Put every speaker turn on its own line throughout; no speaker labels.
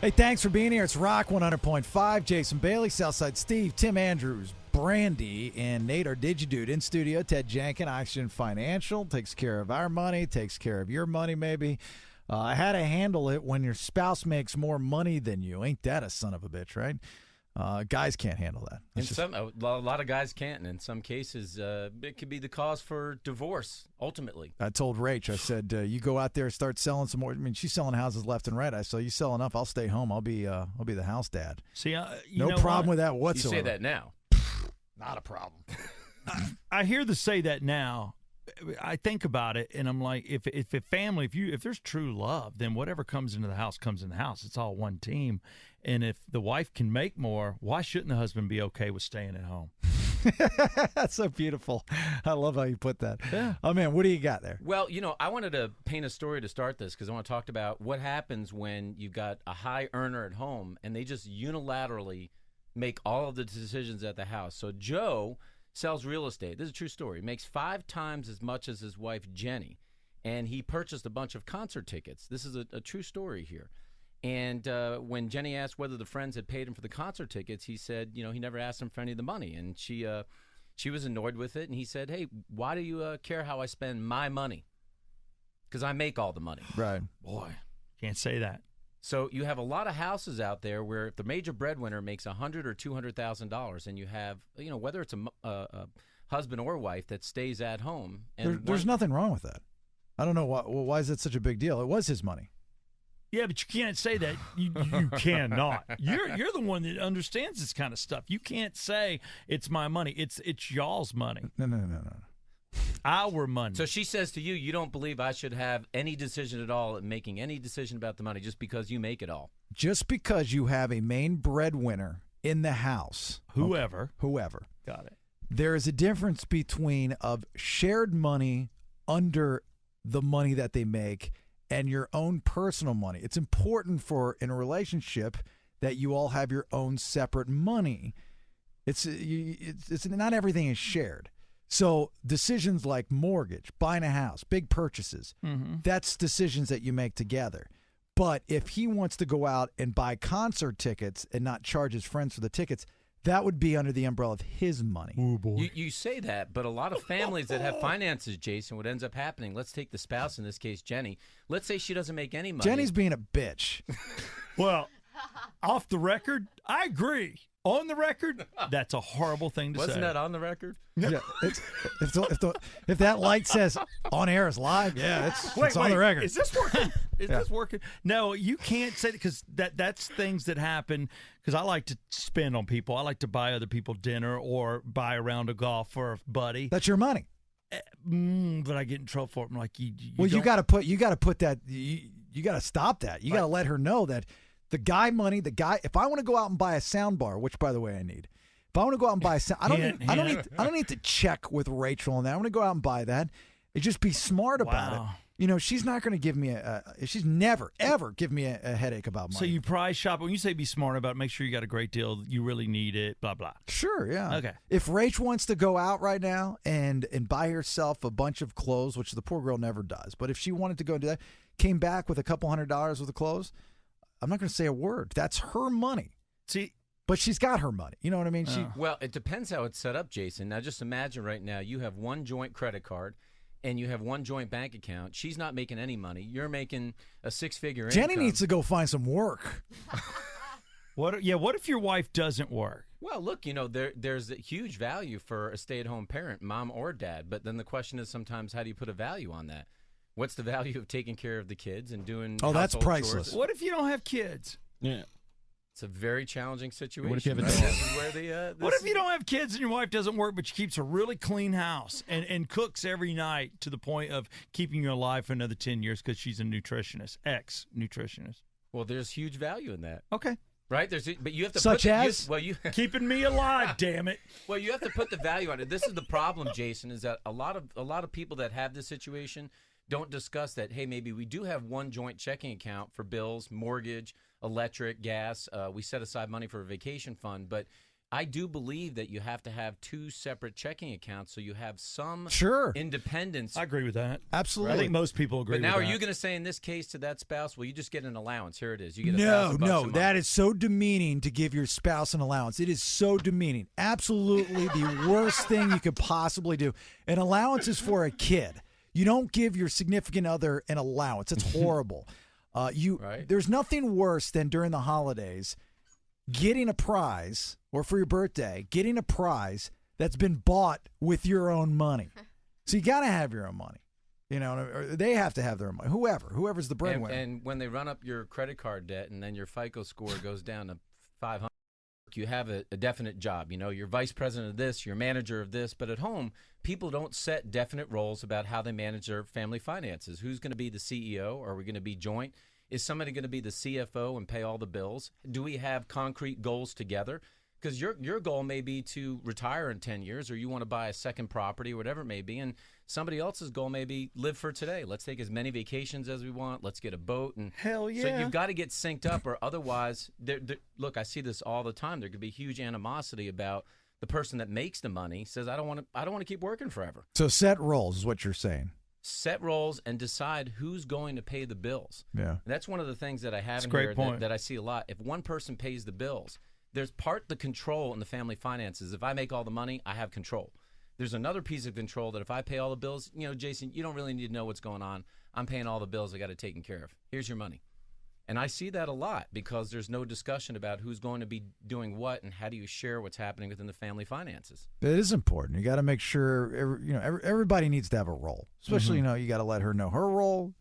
Hey, thanks for being here. It's Rock 100.5. Jason Bailey, Southside Steve, Tim Andrews, Brandy, and Nate, our Digidude. In studio, Ted Jenkin, Action Financial, takes care of our money, takes care of your money maybe. How to handle it when your spouse makes more money than you. Ain't that a son of a bitch, right? Guys can't handle that.
A lot of guys can't, and in some cases, it could be the cause for divorce, ultimately.
I told Rach, I said, you go out there and start selling some more. I mean, she's selling houses left and right. I said, you sell enough, I'll stay home. I'll be the house dad.
See,
no problem with that whatsoever.
You say that now.
Not a problem.
I hear the say that now. I think about it, and I'm like, if a family, if there's true love, then whatever comes into the house comes in the house. It's all one team. And if the wife can make more, why shouldn't the husband be okay with staying at home?
That's so beautiful. I love how you put that.
Yeah.
Oh, man, what do you got there?
Well, I wanted to paint a story to start this because I want to talk about what happens when you've got a high earner at home and they just unilaterally make all of the decisions at the house. So Joe sells real estate. This is a true story. He makes 5 times as much as his wife, Jenny, and he purchased a bunch of concert tickets. This is a true story here. And when Jenny asked whether the friends had paid him for the concert tickets, he said, he never asked him for any of the money. And she was annoyed with it. And he said, hey, why do you care how I spend my money? Because I make all the money.
Right.
Boy, can't say that.
So you have a lot of houses out there where if the major breadwinner makes $100,000 or $200,000, and you have, whether it's a husband or wife that stays at home. And
there's nothing wrong with that. I don't know why is that such a big deal? It was his money.
Yeah, but you can't say that. You cannot. You're the one that understands this kind of stuff. You can't say it's my money. It's y'all's money.
No.
Our money.
So she says to you, you don't believe I should have any decision at all in making any decision about the money just because you make it all.
Just because you have a main breadwinner in the house.
Whoever.
Got it. There is a difference between of shared money under the money that they make and your own personal money. It's important in a relationship that you all have your own separate money. It's not everything is shared. So decisions like mortgage, buying a house, big purchases, that's decisions that you make together. But if he wants to go out and buy concert tickets and not charge his friends for the tickets, that would be under the umbrella of his money.
Oh, boy.
You say that, but a lot of families that have finances, Jason, what ends up happening, let's take the spouse, in this case, Jenny. Let's say she doesn't make any money.
Jenny's being a bitch.
Well, off the record, I agree. On the record, that's a horrible thing to say.
Wasn't that on the record?
Yeah, if that light says on air is live, yeah, it's on the record.
Is this working? This working? No, you can't say that because that's things that happen. Because I like to spend on people. I like to buy other people dinner or buy a round of golf for a buddy.
That's your money.
But I get in trouble for it. I'm like, you
got to put that. You got to stop that. You got to let her know that. The guy, if I want to go out and buy a sound bar, which by the way I need, if I want to go out and buy a sound, I don't need to check with Rachel on that. I want to go out and buy that. And just be smart about it. She's not going to give me she's never ever give me a headache about money.
So you price shop. When you say be smart about it, make sure you got a great deal. You really need it. Blah blah.
Sure, yeah.
Okay.
If Rach wants to go out right now and buy herself a bunch of clothes, which the poor girl never does, but if she wanted to go and do that, came back with a couple $100 worth of clothes. I'm not going to say a word. That's her money.
See,
but she's got her money. You know what I mean?
Well, it depends how it's set up, Jason. Now, just imagine right now you have one joint credit card and you have one joint bank account. She's not making any money. You're making a 6-figure income.
Jenny needs to go find some work.
What if your wife doesn't work?
Well, look, there's a huge value for a stay-at-home parent, mom or dad. But then the question is sometimes how do you put a value on that? What's the value of taking care of the kids and doing
that's
household
priceless.
chores?
What if you don't have kids?
Yeah.
It's a very challenging situation.
What if you have a
dog?
What if you don't have kids and your wife doesn't work, but she keeps a really clean house and cooks every night to the point of keeping you alive for another 10 years because she's a nutritionist, ex-nutritionist?
Well, there's huge value in that.
Okay.
Right? But you have to
keeping me alive, damn it.
Well, you have to put the value on it. This is the problem, Jason, is that a lot of people that have this situation don't discuss that, hey, maybe we do have one joint checking account for bills, mortgage, electric, gas. We set aside money for a vacation fund, but I do believe that you have to have 2 separate checking accounts so you have some independence.
I agree with that.
Absolutely.
I think most people agree
But now,
with that.
are you going to say in this case to that spouse, well, you just get an allowance? Here it is. You get
No, that is so demeaning to give your spouse an allowance. It is so demeaning. Absolutely the worst thing you could possibly do. An allowance is for a kid. You don't give your significant other an allowance. That's horrible. There's nothing worse than during the holidays getting a prize, or for your birthday, getting a prize that's been bought with your own money. So you got to have your own money. You know, or they have to have their own money. Whoever's the breadwinner.
And when they run up your credit card debt and then your FICO score goes down to 500, you have a definite job. You know, you're vice president of this, you're manager of this. But at home, people don't set definite roles about how they manage their family finances. Who's going to be the CEO? Are we going to be joint? Is somebody going to be the CFO and pay all the bills? Do we have concrete goals together? Because your goal may be to retire in 10 years, or you want to buy a second property, or whatever it may be, and somebody else's goal may be live for today. Let's take as many vacations as we want. Let's get a boat. And
hell yeah.
So you've got to get synced up, or otherwise, look, I see this all the time. There could be huge animosity about the person that makes the money says, I don't want to keep working forever.
So set roles is what you're saying.
Set roles and decide who's going to pay the bills.
Yeah,
and that's one of the things that I have
that's
in
here
that I see a lot. If one person pays the bills, there's the control in the family finances. If I make all the money, I have control. There's another piece of control that if I pay all the bills, you know, Jason, you don't really need to know what's going on. I'm paying all the bills I got to take care of. Here's your money. And I see that a lot because there's no discussion about who's going to be doing what and how do you share what's happening within the family finances.
It is important. You got to make sure, everybody needs to have a role. Especially, you got to let her know her role.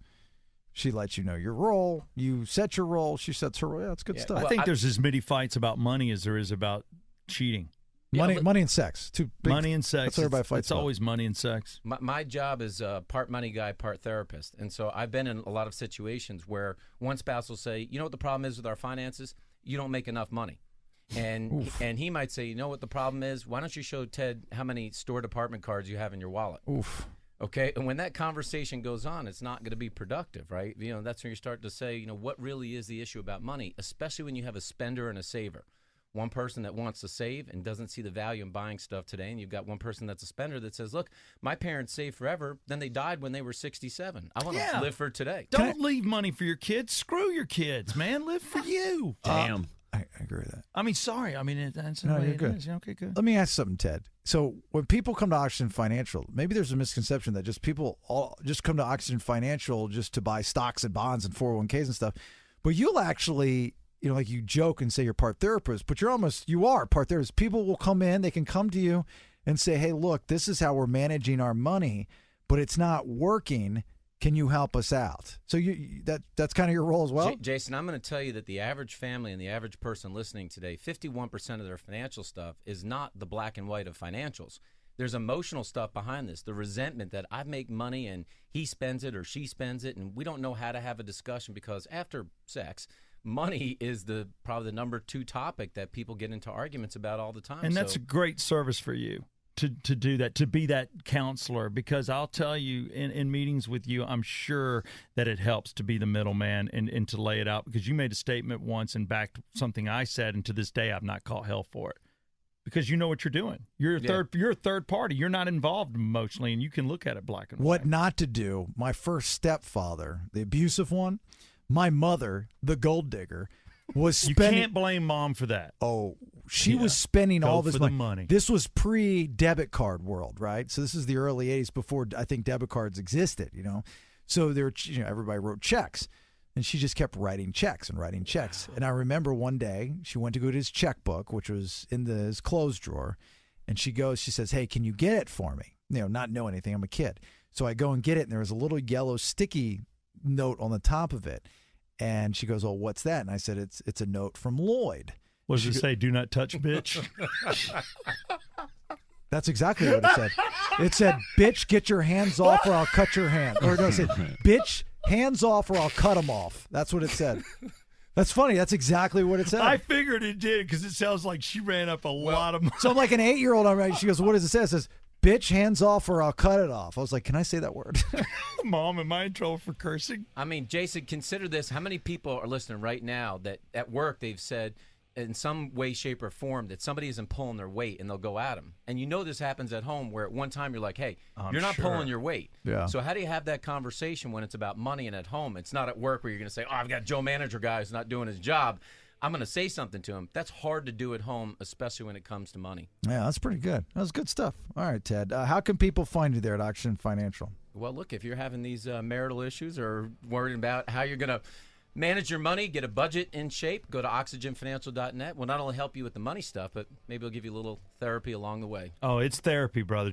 She lets you know your role. You set your role. She sets her role. Yeah, it's good stuff.
I think there's as many fights about money as there is about cheating.
Money and sex.
Money and sex.
That's what everybody fights
It's
about.
always money and sex.
My job is part money guy, part therapist. And so I've been in a lot of situations where one spouse will say, you know what the problem is with our finances? You don't make enough money. And he might say, you know what the problem is? Why don't you show Ted how many store department cards you have in your wallet?
Oof.
Okay, and when that conversation goes on, it's not going to be productive, right? You know, that's when you start to say, you know, what really is the issue about money, especially when you have a spender and a saver. One person that wants to save and doesn't see the value in buying stuff today, and you've got one person that's a spender that says, look, my parents saved forever, then they died when they were 67. I want to live for today.
Don't leave money for your kids. Screw your kids, man. Live for you.
Damn.
I agree with that.
I mean, sorry. I mean, that's the
No,
way
you're
it
good.
is. Okay, good.
Let me ask something, Ted. So when people come to Oxygen Financial, maybe there's a misconception that people all just come to Oxygen Financial just to buy stocks and bonds and 401ks and stuff. But you'll actually, like you joke and say you're part therapist, but you are part therapist. People will come in, they can come to you and say, hey, look, this is how we're managing our money, but it's not working. Can you help us out? So that's kind of your role as well?
Jason, I'm going to tell you that the average family and the average person listening today, 51% of their financial stuff is not the black and white of financials. There's emotional stuff behind this, the resentment that I make money and he spends it or she spends it, and we don't know how to have a discussion because after sex, money is probably the number 2 topic that people get into arguments about all the time.
And that's a great service for you. To do that, to be that counselor, because I'll tell you in meetings with you, I'm sure that it helps to be the middleman and to lay it out, because you made a statement once and backed something I said, and to this day I've not caught hell for it, because you know what you're doing. You're a third party. You're not involved emotionally, and you can look at it black and white.
What not to do? My first stepfather, the abusive one, my mother, the gold digger, was spending.
You can't blame mom for that.
Oh, she was spending all this
money.
This was pre-debit card world, right? So this is the early 80s before I think debit cards existed, So there, everybody wrote checks, and she just kept writing checks and writing checks. And I remember one day she went to go to his checkbook, which was in his clothes drawer, and she says, hey, can you get it for me? Not know anything. I'm a kid. So I go and get it, and there was a little yellow sticky note on the top of it. And she goes, oh, what's that? And I said, it's a note from Lloyd.
What does it say? Do not touch, bitch.
That's exactly what it said. It said, bitch, get your hands off or I'll cut your hand. Or no, it said, bitch, hands off or I'll cut them off. That's what it said. That's funny. That's exactly what it said.
I figured it did, because it sounds like she ran up a lot of money.
So I'm like an 8-year-old. I'm right. She goes, what does it say? It says, bitch, hands off or I'll cut it off. I was like, can I say that word?
Mom, am I in trouble for cursing?
I mean, Jason, consider this. How many people are listening right now that at work they've said, in some way, shape, or form that somebody isn't pulling their weight and they'll go at them. And you know this happens at home where at one time you're like, hey, you're not pulling your weight.
Yeah.
So how do you have that conversation when it's about money and at home? It's not at work where you're going to say, oh, I've got Joe Manager guy who's not doing his job. I'm going to say something to him. That's hard to do at home, especially when it comes to money.
Yeah, that's pretty good. That was good stuff. All right, Ted. How can people find you there at Oxygen Financial?
Well, look, if you're having these marital issues or worried about how you're going to manage your money, get a budget in shape, go to oxygenfinancial.net. We'll not only help you with the money stuff, but maybe we'll give you a little therapy along the way.
Oh, it's therapy, brother.